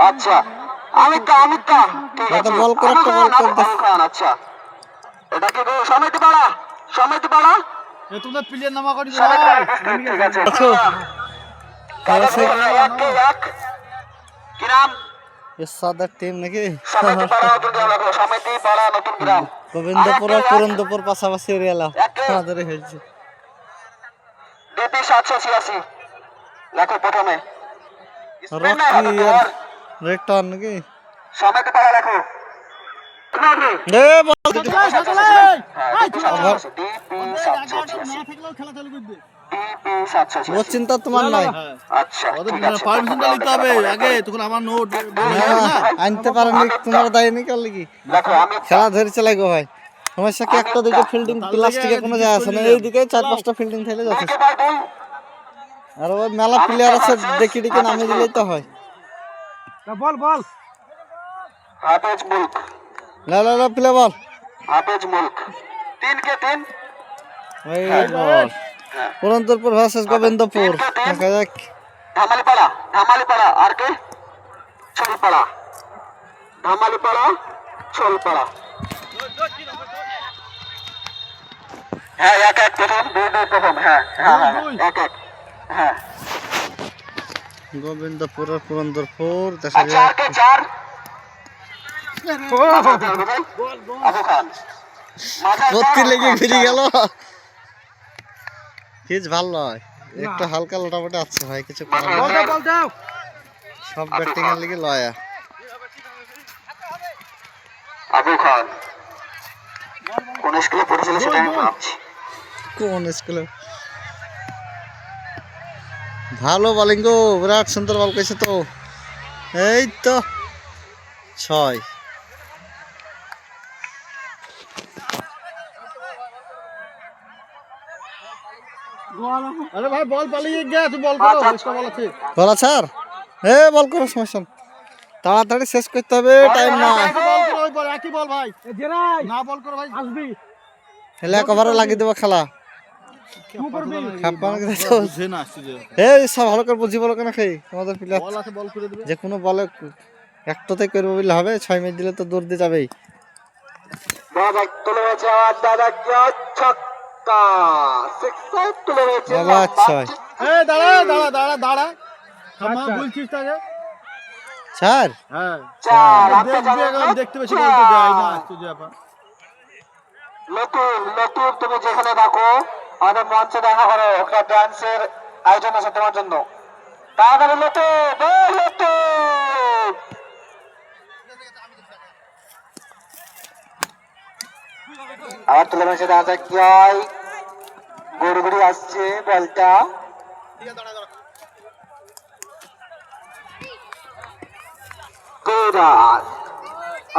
আচ্ছা আমিতা ঠিক আছে বল করে একটা বল করে দাও খান আচ্ছা এটা কি সমিতি পাড়া এ তোমরা প্লেয়ার নামা করি ঠিক আছে আচ্ছা এক কি নাম এ সাদা টিম নাকি সমিতি পাড়া নতুন গ্রাম রাখো সমিতি পাড়া নতুন গ্রাম গোবিন্দপুর আর পুরন্দপুর পাশাপাশি এরিয়া আমাদের হয়েছে ডিপি 786 লেখো প্রথমে রিটার্ন নাকি সমিতি পাড়া লেখো এ বল ও চিন্তা তোমার নাই আচ্ছা পারমিশনটা নিতে হবে আগে তখন আমার নোট আনতে পারেনি তোমার দায় নেই কাল কি খেলা ধরে চালাই গো ভাই সমস্যা কি একটা দুটো ফিল্ডিং প্লাস্টিকে কোনো যায় আসে না এইদিকে 4-5টা ফিল্ডিং থাকলে যথেষ্ট আর ওই মেলা প্লেয়ার আছে দেখি দেখি নামে দিলেই তো হয় বল হাফেজ মুলক লা প্লে বল হাফেজ মুলক 3 কে 3 এই বল পুরন্দরপুর ভার্সেস গোবিন্দপুর দেখা যাক ধামালিপাড়া আর কে ছলপাড়া হ্যাঁ এক প্রথম দুই প্রথম হ্যাঁ এক হ্যাঁ গোবিন্দপুর আর পুরন্দরপুর দেখা আচ্ছা যাক আর কে চার আবু খান প্রতি লেগে ফিরে গেল পিচ ভালো নয় একটু হালকা লোটামোটা আছে ভাই কিছু করার নেই সব ব্যাটিং এর লিগে লয়া আবু খান কোন স্কুলে পড়েছিল সেটা আমি ভাবছি কোন স্কুলে ভালো বোলিং গো বিরাট সুন্দর বল কইছে তো এই তো 6 আরে ভাই বল পালিয়ে গিয়ে তুই বল করো इसका বল আছে বল স্যার এ বল করো সমস্যা তাড়াতাড়ি শেষ করতে হবে টাইম না বল করো ওই বল একই বল ভাই জেরাই না বল করো ভাই আসবি খেলা কভারে লাগিয়ে দেব খেলা কি করবি খাপান তো বুঝে না আসছে যে এই সব ভালো করে বুঝি বলো কেন খাই আমাদের প্লেয়ার বল আছে বল করে দিবে যে কোনো বলে একটাতে করবে বলে হবে 6 মিনিট দিলে তো দৌড় দিয়ে যাবেই দাদা তুলে হয়েছে আওয়াজ দাদা কি ছক্কা সিক্সার তুলে হয়েছে বাবা 6 এই দাঁড়া থামা বলছিস তাকে স্যার হ্যাঁ চার আপনি জানেন দেখতে বেশি বল তো যায় না আসছে যে আপা লতুর তুমি যেখানে রাখো আমাদের মঞ্চে দেখা করো একটা ডান্সের আয়োজন আছে তোমার জন্য তাড়াতাড়ি লতু আবার তুলে মেসে দাদা কি হয় গড়গড়ি আসছে বলটা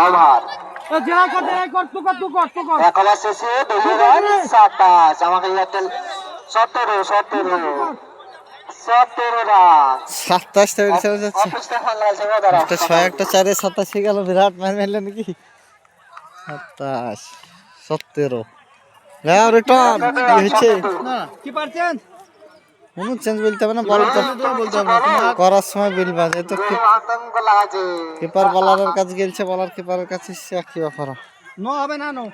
আবার এক ওভার শেষে 27 আমাকে এয়ারটেল 17 রান 27 টা বেরিয়ে যাচ্ছে অফিসটা ফোন লাগাইছে গো দাঁড়া একটা 6 একটা 4 এ 27 গেল বিরাট মারলে নাকি 27 17 নাও রিটার্ন কি হচ্ছে না কি পারছেন কোনো চেঞ্জ বলতে হবে না বল তো বলতে হবে না করার সময় বলবা যে তো আতঙ্ক লাগাছে কিপার বলারের কাছে গেলছে বলার কিপারের কাছে কি ব্যাপার নো হবে না নো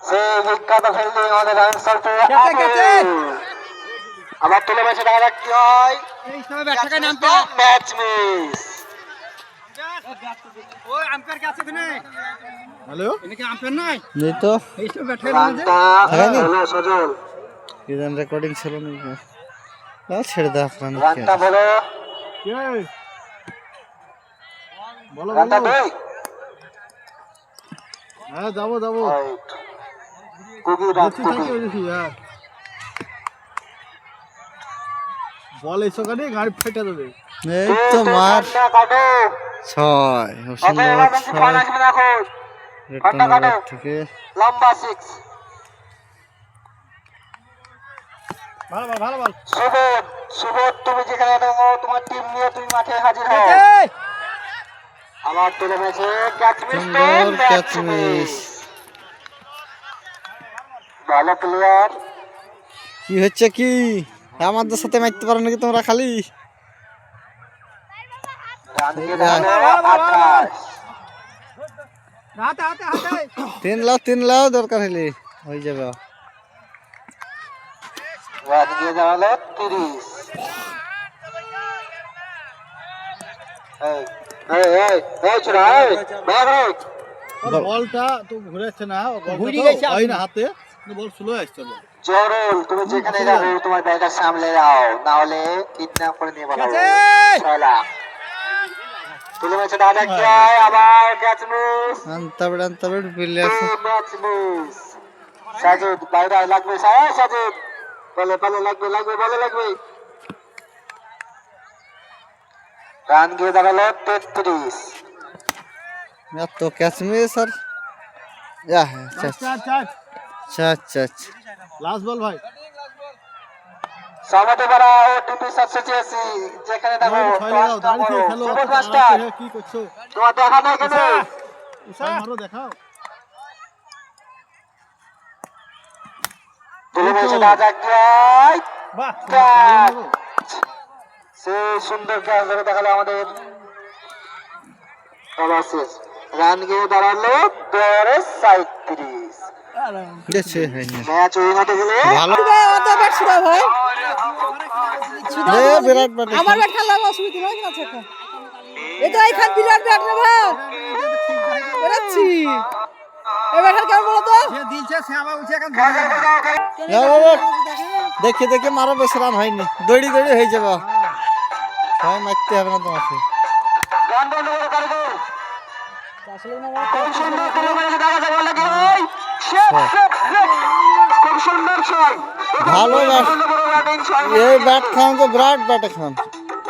সে বিখ্যাত ফিল্ডিং আমাদের রানসার তো কেটে আবার তুলে মেসে দাঁড়া কি হয় এই সময় ব্যাটটাকে নামতে ম্যাচ মিস ওই আম্পায়ার কে আছে এখানে হ্যালো এখানে কি আম্পায়ার নাই নেই তো এই সময় ব্যাটটাকে নামতে হ্যালো সজল ইদান রেকর্ডিং ছিল না না ছেড়ে দাও আপনারা রানটা বলো কে বলো রানটা বলো দুই হ্যাঁ যাবো কুকি রান বলছি থাকি ওই হ্যাঁ বল এসো কানে গাড়ি ফেটে দেবে এই তো মার কাটো 6 সুন্দর 6 রিটার্ন থেকে লম্বা 6 ভালো বল সুবোধ তুমি যেখানে নাও তোমার টিম নিয়ে তুমি মাঠে হাজির হও আমার তুলে মেসে ক্যাচ মিস সুন্দর ক্যাচ মিস ভালো প্লেয়ার কি হচ্ছে কি আমাদের সাথে মারতে পারো নাকি তোমরা খালি? রান দিয়ে দাঁড়ালো 28। হাতে হাতে হাতে 3 লাও দরকার হলে হয়ে যাবে। রান দিয়ে দাঁড়ালো 30। এই এই এই ছোড়া এই ব্যাগ বলটা তো ঘুরেছে না, ঘুরে বলটা গেছে তো হয় না হাতে, বল স্লো আসছে বল। জরুল তুমি যেখানে যাবে তোমার ব্যাগটা সামলে যাও, না হলে কিডন্যাপ করে নিয়ে বলা হবে। চলা তুলে মেছে দাদা কি হয় আবার ক্যাচ মিস। আনতাবেড পিলে আছে। Match miss. সাজিদ বাইরে লাগবে সাজিদ বলে লাগবে বলে রান গিয়ে দাঁড়ালো 33। তো ক্যাচ মিস স্যার। যা চার চার আচ্ছা লাস্ট বল ভাই। সামনে বাড়া ওটিপি সাবসিডিয়াসি যেখানে দেখো দাঁড়িয়ে খেলো, সুপার মাস্টার কি করছো? তোমার দেখা নাই কেন? মারো দেখাও। তুলে মেছে দাদা কি হয় বাহ ক্যাচ। সে সুন্দর ক্যাচ ধরে দেখালো আমাদের ওভারসিজ। রান গিয়ে দাঁড়ালো 37। গেছে হয়নি। ম্যাচ ওই হতে গেলে ভালো অত ব্যাট ছিল ভাই বিরাট ব্যাট। আমার ব্যাট খেলা অসুবিধা নাই আছে এখন এই তো এইখান বিরাট ব্যাট রে ভাই বেরাচ্ছি এই ব্যাট কেমন বলো তো যে দিলছে সে আবার উঠে এখন দেখে মারো, বেশ রান হয়নি। দৌড়ি হয়ে যাবে, সবাই মারতে হবে না তোমাকে। রান বন্ধ করে কারো আসলে না খুব সুন্দর তুলে মেরেছে দেখা যাবে নাকি ওই শেট খুব সুন্দর ছয়। ভালো ব্যাট। এই ব্যাট খান তো বিরাট ব্যাট খান।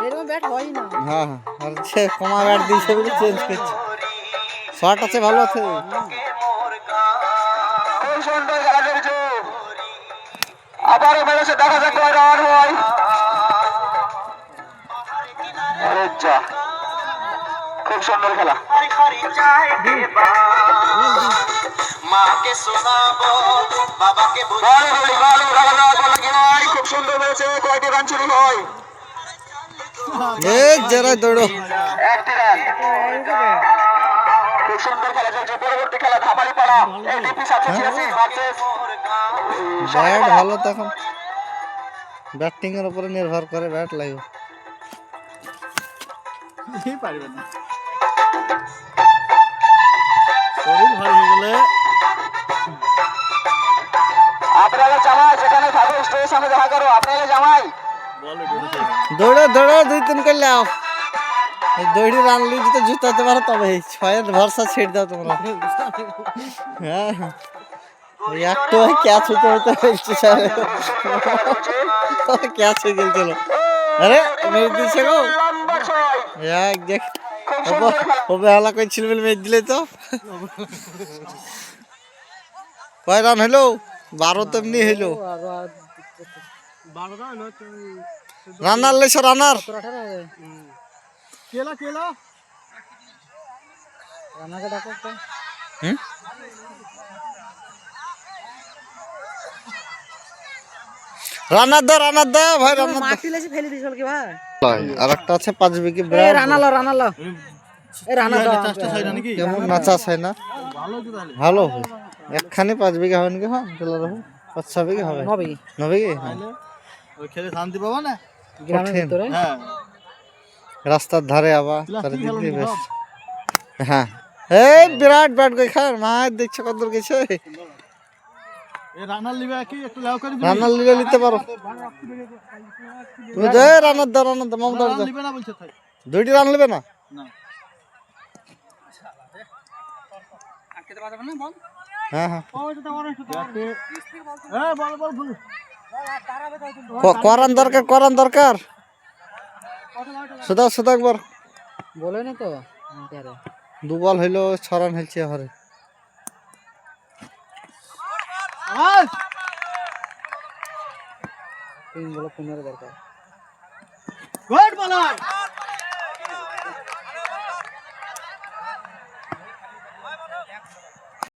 এরকম ব্যাট হয় না হ্যাঁ আর সে কমা ব্যাট দিয়েছে বলে চেঞ্জ করছে। শট আছে ভালো আছে। খুব সুন্দর খেলা করেছে, আবারও মেরেছে দেখা যাক কয় রান হয়। আরে যা খুব সুন্দর খেলা। খুব সুন্দর হয়েছে, কয়টি রান চুরি হয়? যারা দৌড়ো একটি রান। খুব সুন্দর খেলা চলছে, পরবর্তী খেলা ধাপালি পাড়া এটিপি 87 ভার্সেস ব্যাট ভালো তখন ব্যাটিং এর উপরে নির্ভর করে ব্যাট লাগবে। পারবে না, শরীর ভারী হয়ে গেলে আপনারা জামাই যেখানে থাকো স্টেজের সামনে দেখা করো। আপনারা জামাই বল দৌড়ো 2-3 করলে আও। দৌড়ি রান লি যদি জুতাতে পারো তবে 6 ভরসা ছেড়ে দাও তোমরা। হ্যাঁ একটু ক্যাচ হইতে ফেলছে ক্যাচ হয়ে গেছিল। আরে মেরে দিচ্ছে গো এক দেখ অবহেলা করছিল বলে মেরে দিলে তো। কয় রান হলো? 12 তো এমনি হইলো। রানার লেছো রানার কেলা কেলা রানাকে ডাকো একটা রানার দা ভাই রানার মাটি লেছে ফেলে দিছ কি ভাই আর একটা আছে 5 উইকেট এ বিরাট রানালো এ রানা দাও চাষটা হয় না নাকি? কেমন নাচাস হয় না ভালো তো তাহলে ভালো হবে একখানে 5 বিঘা হবে নাকি? হ্যাঁ চলে রহো 5-6 বিঘা হবে। 9 বিঘি 9 বিঘা হ্যাঁ। ওই খেলে শান্তি পাবা না। গ্রামের কঠিন। ভিতরে হ্যাঁ রাস্তার ধারে আবার তার কি দিক খেলো দিয়ে নি বেশ। সব? হ্যাঁ এই বিরাট ব্যাট কই খান মা দেখছো কত দূর গেছে। এ রানার লিবে কি একটু লাউ করে রানার লিলে নিতে পারো তুমি। যে রানার দা মমতার রান দা লিবে না বলছে তাই 2টি রান নেবে না। না হ্যাঁ হ্যাঁ বল বল ভুল করান দরকার শুধু একবার বলে না তো 2 বল হইলো 6 রান হইছে হরে। আওয়াজ 3 বলে 15 দরকার গুড বলার